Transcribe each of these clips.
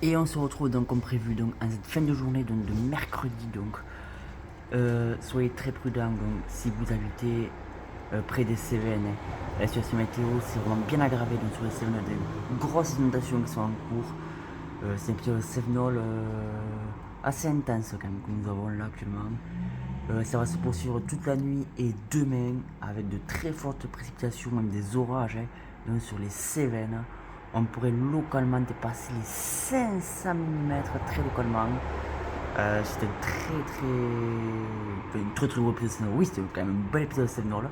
Et on se retrouve donc comme prévu donc en cette fin de journée donc de mercredi donc. Soyez très prudents donc si vous habitez près des Cévennes. La situation météo s'est vraiment bien aggravée donc sur les Cévennes, il y a des grosses inondations qui sont en cours. C'est un épisode Cévenol assez intense quand même que nous avons là actuellement. Ça va se poursuivre toute la nuit et demain avec de très fortes précipitations, même des orages donc sur les Cévennes. On pourrait localement dépasser les 500 mm très localement. C'était un très gros épisode Sentinel. Oui, c'était quand même un bel épisode Sentinel.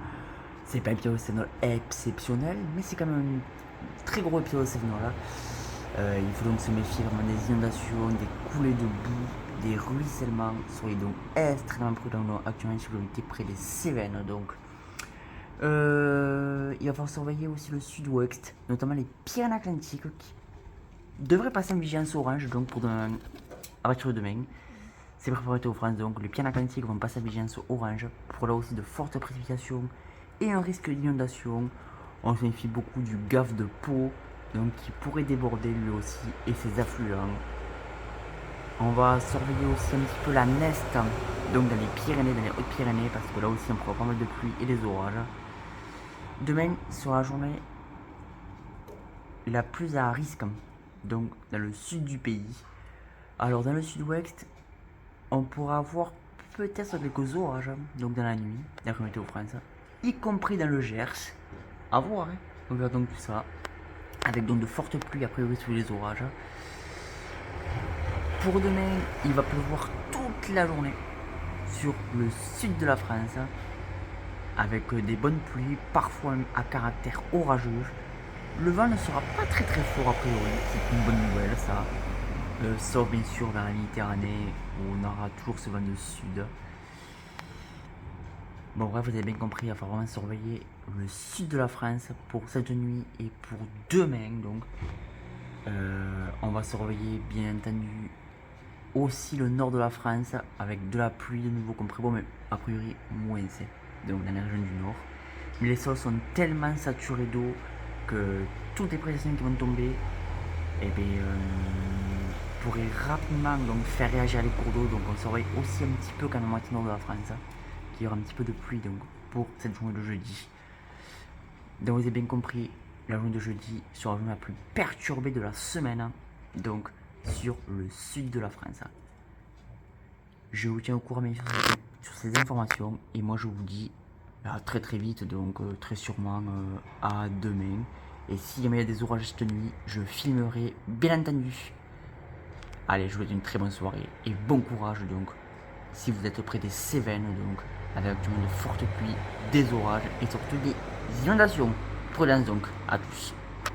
C'est pas un épisode Sentinel exceptionnel, mais c'est quand même un très gros épisode Sentinel. Il faut donc se méfier vraiment des inondations, des coulées de boue, des ruissellements. Soyez donc extrêmement prudents actuellement si vous habitez près des Cévennes. Donc, il va falloir surveiller aussi le sud-ouest, notamment les Pyrénées-Atlantiques qui devraient passer en vigilance orange donc pour demain, à partir de demain. C'est préparé aux France, donc les Pyrénées-Atlantiques vont passer à vigilance orange pour là aussi de fortes précipitations et un risque d'inondation. On se méfie beaucoup du gave de Pau, donc qui pourrait déborder lui aussi et ses affluents. On va surveiller aussi un petit peu la Neste, donc dans les Pyrénées, dans les Hautes-Pyrénées, parce que là aussi on pourra pas mal de pluie et des orages. Demain, sur la journée la plus à risque, donc dans le sud du pays. Alors dans le sud-ouest, on pourra avoir peut-être quelques orages donc dans la nuit, d'après Météo France, y compris dans le Gers. À voir, hein. On verra donc tout ça. Avec donc de fortes pluies a priori sous les orages. Pour demain, il va pleuvoir toute la journée sur le sud de la France, avec des bonnes pluies, parfois à caractère orageux. Le vent ne sera pas très fort a priori, c'est une bonne nouvelle ça. Sauf bien sûr vers la Méditerranée où on aura toujours ce vent de sud. Bon bref, vous avez bien compris, il va falloir vraiment surveiller le sud de la France pour cette nuit et pour demain donc. On va surveiller bien entendu aussi le nord de la France avec de la pluie de nouveau comme prévu, mais a priori moins c'est, donc dans les régions du nord. Mais les sols sont tellement saturés d'eau que toutes les précipitations qui vont tomber, eh bien, pourrait rapidement donc faire réagir les cours d'eau. Donc on surveille aussi un petit peu quand même la moitié nord de la France, qu'il y aura un petit peu de pluie donc pour cette journée de jeudi. Donc vous avez bien compris, la journée de jeudi sera la journée la plus perturbée de la semaine, donc sur le sud de la France. Je vous tiens au courant bien sûr sur ces informations et moi je vous dis à très vite, donc très sûrement à demain. Et si jamais il y a des orages cette nuit, je filmerai bien entendu. Allez, je vous souhaite une très bonne soirée et bon courage donc si vous êtes près des Cévennes, donc avec actuellement de fortes pluies, des orages et surtout des inondations. Prudence donc, à tous.